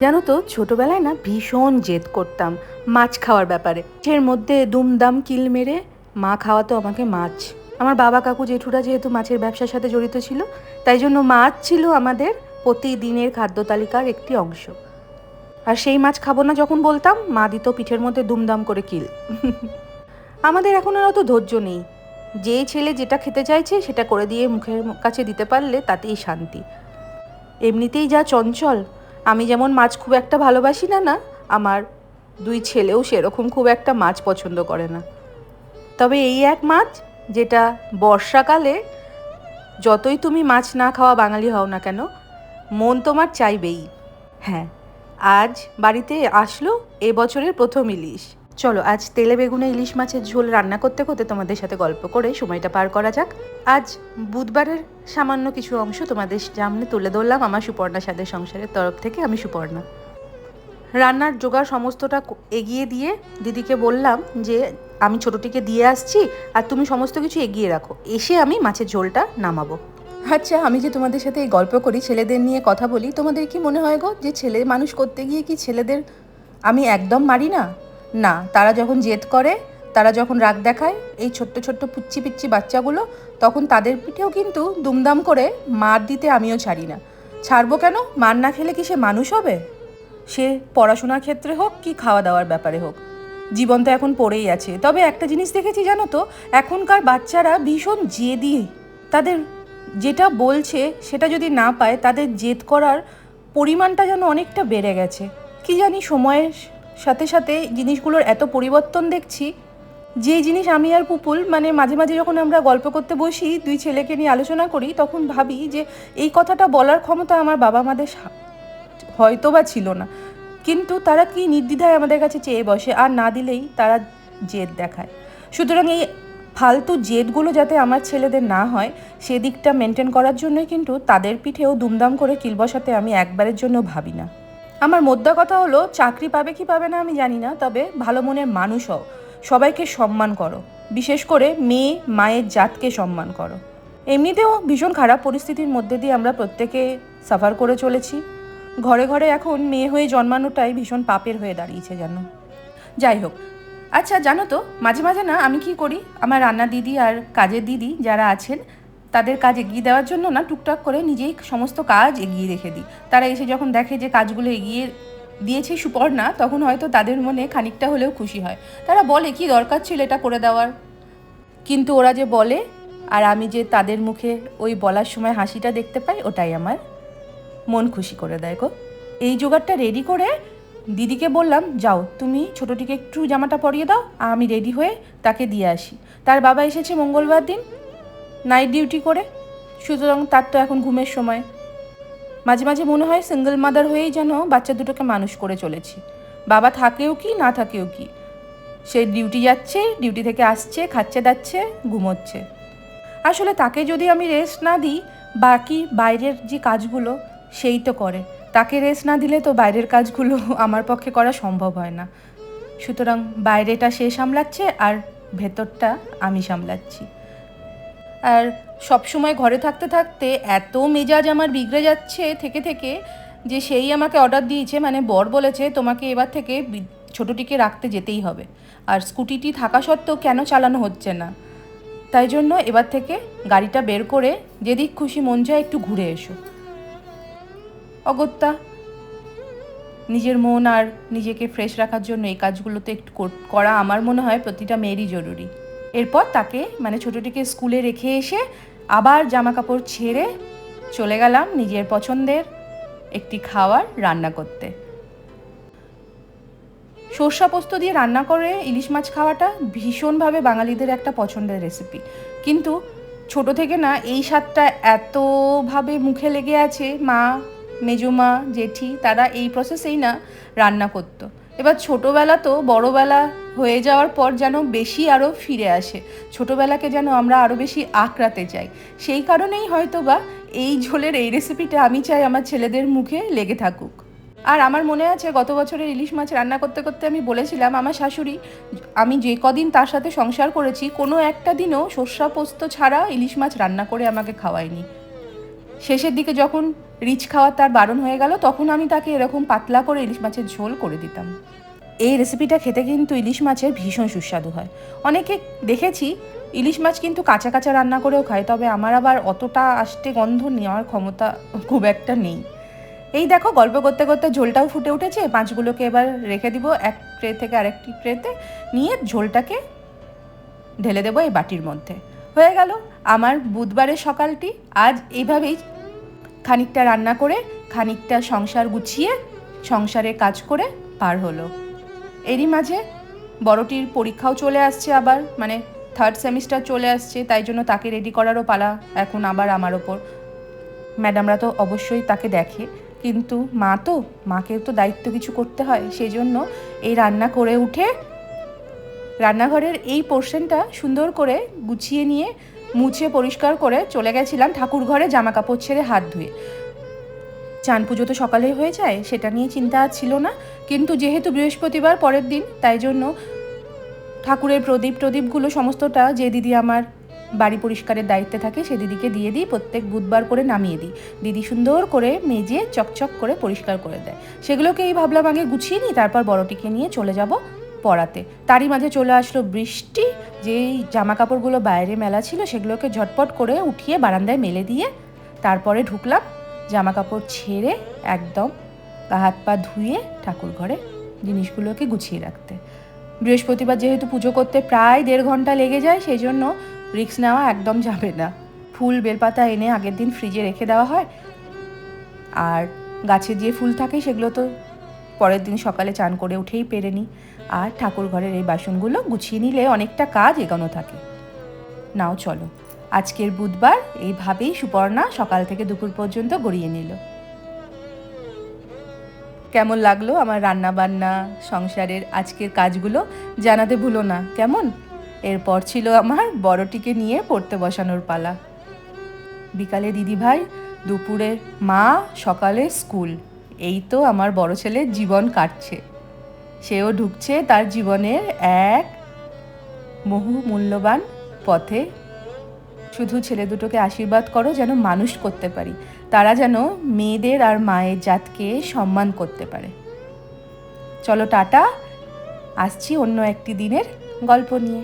জানো তো, ছোটবেলায় না ভীষণ জেদ করতাম মাছ খাওয়ার ব্যাপারে। এর মধ্যে দুমদাম কিল মেরে মা খাওয়াতো আমাকে মাছ। আমার বাবা কাকু জেঠুরা যেহেতু মাছের ব্যবসার সাথে জড়িত ছিল, তাই জন্য মাছ ছিল আমাদের প্রতিদিনের খাদ্য তালিকার একটি অংশ। আর সেই মাছ খাবো না যখন বলতাম, মা দিত পিঠের মধ্যে দুমদাম করে কিল। আমাদের এখন আর অত ধৈর্য নেই। যে ছেলে যেটা খেতে চাইছে সেটা করে দিয়ে মুখের কাছে দিতে পারলে তাতেই শান্তি। এমনিতেই যা চঞ্চল, আমি যেমন মাছ খুব একটা ভালোবাসি না, আমার দুই ছেলেও সেরকম খুব একটা মাছ পছন্দ করে না। তবে এই এক মাছ যেটা বর্ষাকালে যতই তুমি মাছ না খাওয়া বাঙালি হও না কেন, মন তোমার চাইবেই। হ্যাঁ, আজ বাড়িতে আসলো এবছরের প্রথম ইলিশ। চলো আজ তেলে বেগুনে ইলিশ মাছের ঝোল রান্না করতে করতে তোমাদের সাথে গল্প করে সময়টা পার করা যাক। আজ বুধবারের সামান্য কিছু অংশ তোমাদের সামনে তুলে ধরলাম আমার সুপর্ণা স্বাদের সংসারের তরফ থেকে। আমি সুপর্ণা। রান্নার জোগাড় সমস্তটা এগিয়ে দিয়ে দিদিকে বললাম যে আমি ছোটোটিকে দিয়ে আসছি, আর তুমি সমস্ত কিছু এগিয়ে রাখো, এসে আমি মাছের ঝোলটা নামাবো। আচ্ছা, আমি যে তোমাদের সাথে এই গল্প করি, ছেলেদের নিয়ে কথা বলি, তোমাদের কি মনে হয় গো যে ছেলে মানুষ করতে গিয়ে কি ছেলেদের আমি একদম মারি না? না, তারা যখন জেদ করে, তারা যখন রাগ দেখায়, এই ছোট্ট ছোট্ট পুচ্ছি পিচ্ছি বাচ্চাগুলো, তখন তাদের পিঠেও কিন্তু দুমদাম করে মার দিতে আমিও ছাড়ি না। ছাড়বো কেন? মার না খেলে কি সে মানুষ হবে? সে পড়াশোনার ক্ষেত্রে হোক কি খাওয়া দাওয়ার ব্যাপারে হোক, জীবন তো এখন পড়েই আছে। তবে একটা জিনিস দেখেছি জানো তো, এখনকার বাচ্চারা ভীষণ জেদি। তাদের যেটা বলছে সেটা যদি না পায়, তাদের জেদ করার পরিমাণটা যেন অনেকটা বেড়ে গেছে। কি জানি, সময়ের সাথে সাথে জিনিসগুলোর এত পরিবর্তন দেখছি। যে জিনিস আমি আর পুপুল মাঝে মাঝে যখন আমরা গল্প করতে বসি, দুই ছেলেকে নিয়ে আলোচনা করি, তখন ভাবি যে এই কথাটা বলার ক্ষমতা আমার বাবা মাদের হয়তো বা ছিল না, কিন্তু তারা কি নির্দ্বিধায় আমাদের কাছে চেয়ে বসে, আর না দিলেই তারা জেদ দেখায়। সুতরাং এই ফালতু জেদগুলো যাতে আমার ছেলেদের না হয়, সেদিকটা মেনটেন করার জন্যই কিন্তু তাদের পিঠেও দুমদাম করে কিল বসাতে আমি একবারের জন্য ভাবি না। আমার মোদ্দা কথা হলো, চাকরি পাবে কি পাবে না আমি জানি না, তবে ভালো মনের মানুষ হও, সবাইকে সম্মান করো, বিশেষ করে মেয়ে মায়ের জাতকে সম্মান করো। এমনিতেও ভীষণ খারাপ পরিস্থিতির মধ্যে দিয়ে আমরা প্রত্যেকে সাফার করে চলেছি। ঘরে ঘরে এখন মেয়ে হয়ে জন্মানোটাই ভীষণ পাপের হয়ে দাঁড়িয়েছে যেন। যাই হোক, আচ্ছা জানো তো, মাঝে মাঝে না আমি কি করি, আমার রান্না দিদি আর কাজের দিদি যারা আছেন, তাদের কাজ এগিয়ে দেওয়ার জন্য না টুকটাক করে নিজেই সমস্ত কাজ এগিয়ে রেখে দিই। তারা এসে যখন দেখে যে কাজগুলো এগিয়ে দিয়েছে সুপর্ণা, তখন হয়তো তাদের মনে খানিকটা হলেও খুশি হয়। তারা বলে কি দরকার ছিল এটা করে দেওয়ার, কিন্তু ওরা যে বলে আর আমি যে তাদের মুখে ওই বলার সময় হাসিটা দেখতে পাই, ওটাই আমার মন খুশি করে দেয় গো। এই জোগাড়টা রেডি করে দিদিকে বললাম, যাও তুমি ছোটোটিকে একটু জামাটা পরিয়ে দাও, আর আমি রেডি হয়ে তাকে দিয়ে আসি। তার বাবা এসেছে মঙ্গলবার দিন নাইট ডিউটি করে, সুতরাং তার তো এখন ঘুমের সময়। মাঝে মাঝে মনে হয় সিঙ্গেল মাদার হয়েই যেন বাচ্চা দুটোকে মানুষ করে চলেছি। বাবা থাকেও কি না থাকেও কি, সে ডিউটি যাচ্ছে, ডিউটি থেকে আসছে, খাচ্ছে দাচ্ছে, ঘুমোচ্ছে। আসলে তাকে যদি আমি রেস্ট না দিই, বাকি বাইরের যে কাজগুলো সেই তো করে। তাকে রেস্ট না দিলে তো বাইরের কাজগুলো আমার পক্ষে করা সম্ভব হয় না। সুতরাং বাইরেটা সে সামলাচ্ছে আর ভেতরটা আমি সামলাচ্ছি। আর সবসময় ঘরে থাকতে থাকতে এত মেজাজ আমার বিগড়ে যাচ্ছে থেকে থেকে, যে সেই আমাকে অর্ডার দিয়েছে, বর বলেছে তোমাকে এবার থেকে ছোটোটিকে রাখতে যেতেই হবে। আর স্কুটিটি থাকা সত্ত্বেও কেন চালানো হচ্ছে না, তাই জন্য এবার থেকে গাড়িটা বের করে যেদিক খুশি মন চায় একটু ঘুরে এসো। অগত্যা নিজের মন আর নিজেকে ফ্রেশ রাখার জন্য এই কাজগুলোতে একটু করা আমার মনে হয় প্রতিটা মেয়েরই জরুরি। এরপর তাকে ছোটোটিকে স্কুলে রেখে এসে আবার জামা কাপড় ছেড়ে চলে গেলাম নিজের পছন্দের একটি খাবার রান্না করতে। সর্ষা পোস্ত দিয়ে রান্না করে ইলিশ মাছ খাওয়াটা ভীষণভাবে বাঙালিদের একটা পছন্দের রেসিপি, কিন্তু ছোট থেকে না এই স্বাদটা এতভাবে মুখে লেগে আছে। মা, মেজমা, জেঠি তারা এই প্রসেসেই না রান্না করতো। এবার ছোটোবেলা তো বড়োবেলা হয়ে যাওয়ার পর যেন বেশি আরও ফিরে আসে, ছোটোবেলাকে যেন আমরা আরও বেশি আঁকড়াতে চাই। সেই কারণেই হয়তো বা এই ঝোলের এই রেসিপিটা আমি চাই আমার ছেলেদের মুখে লেগে থাকুক। আর আমার মনে আছে গত বছরের ইলিশ মাছ রান্না করতে করতে আমি বলেছিলাম, আমার শাশুড়ি, আমি যে কদিন তার সাথে সংসার করেছি, কোনো একটা দিনও সর্ষা পোস্ত ছাড়া ইলিশ মাছ রান্না করে আমাকে খাওয়ায়নি। শেষের দিকে যখন রিচ খাওয়া তার বারণ হয়ে গেল, তখন আমি তাকে এরকম পাতলা করে ইলিশ মাছের ঝোল করে দিতাম। এই রেসিপিটা খেতে কিন্তু ইলিশ মাছের ভীষণ সুস্বাদু হয়। অনেকে দেখেছি ইলিশ মাছ কিন্তু কাঁচা কাঁচা রান্না করেও খায়, তবে আমার আবার অতটা আষ্টে গন্ধ নেওয়ার ক্ষমতা খুব একটা নেই। এই দেখো গল্প করতে করতে ঝোলটাও ফুটে উঠেছে। মাছগুলোকে এবার রেখে দিব এক ট্রে থেকে আরেকটি ট্রেতে, নিয়ে ঝোলটাকে ঢেলে দেবো এই বাটির মধ্যে। হয়ে গেল আমার বুধবারের সকালটি। আজ এইভাবেই খানিকটা রান্না করে খানিকটা সংসার গুছিয়ে সংসারে কাজ করে পার হলো। এরই মাঝে বড়টির পরীক্ষাও চলে আসছে, আবার মানে 3rd সেমিস্টার চলে আসছে, তাই জন্য তাকে রেডি করারও পালা এখন আবার আমার ওপর। ম্যাডামরা তো অবশ্যই তাকে দেখে, কিন্তু মাকেও তো দায়িত্ব কিছু করতে হয়, সেই জন্য এই রান্না করে উঠে রান্নাঘরের এই পোর্শনটা সুন্দর করে গুছিয়ে নিয়ে মুছে পরিষ্কার করে চলে গেছিলাম ঠাকুর ঘরে জামা কাপড় ছেড়ে হাত ধুয়ে। চান পুজো তো সকালেই হয়ে যায়, সেটা নিয়ে চিন্তা আর ছিল না, কিন্তু যেহেতু বৃহস্পতিবার পরের দিন, তাই জন্য ঠাকুরের প্রদীপগুলো সমস্তটা যে দিদি আমার বাড়ি পরিষ্কারের দায়িত্বে থাকে সে দিদিকে দিয়ে দিই, প্রত্যেক বুধবার করে নামিয়ে দিই। দিদি সুন্দর করে মেজে চকচক করে পরিষ্কার করে দেয়। সেগুলোকে এই ভাবলাম আগে গুছিয়ে নিই, তারপর বড়টিকে নিয়ে চলে যাব পড়াতে। তারই মাঝে চলে আসলো বৃষ্টি। যেই জামা কাপড়গুলো বাইরে মেলা ছিল সেগুলোকে ঝটপট করে উঠিয়ে বারান্দায় মেলে দিয়ে তারপরে ঢুকলাম জামা কাপড় ছেড়ে একদম গা হাত পা ধুয়ে ঠাকুর ঘরে জিনিসগুলোকে গুছিয়ে রাখতে। বৃহস্পতিবার যেহেতু পুজো করতে প্রায় 1.5 ঘন্টা লেগে যায়, সেই জন্য রিস্ক নেওয়া একদম যাবে না। ফুল বেলপাতা এনে আগের দিন ফ্রিজে রেখে দেওয়া হয়, আর গাছে যে ফুল থাকে সেগুলো তো পরের দিন সকালে চান করে উঠেই পেরে নিই। আর ঠাকুর ঘরের এই বাসনগুলো গুছিয়ে নিলে অনেকটা কাজ এগোনো থাকে। নাও চলো, আজকের বুধবার এইভাবেই সুপর্ণা সকাল থেকে দুপুর পর্যন্ত গড়িয়ে নিল। কেমন লাগলো আমার রান্না বান্না সংসারের আজকের কাজগুলো জানাতে ভুলো না কেমন। এরপর ছিল আমার বড়টিকে নিয়ে পড়তে বসানোর পালা। বিকালে দিদিভাই, দুপুরে মা, সকালে স্কুল। এই তো আমার বড় ছেলের জীবন কাটছে। সেও ঢুকছে তার জীবনের এক বহু মূল্যবান পথে। শুধু ছেলে দুটোকে আশীর্বাদ করো যেন মানুষ করতে পারি, তারা যেন মেয়েদের আর মায়ের জাতকে সম্মান করতে পারে। চলো টাটা, আসছি অন্য একটি দিনের গল্প নিয়ে।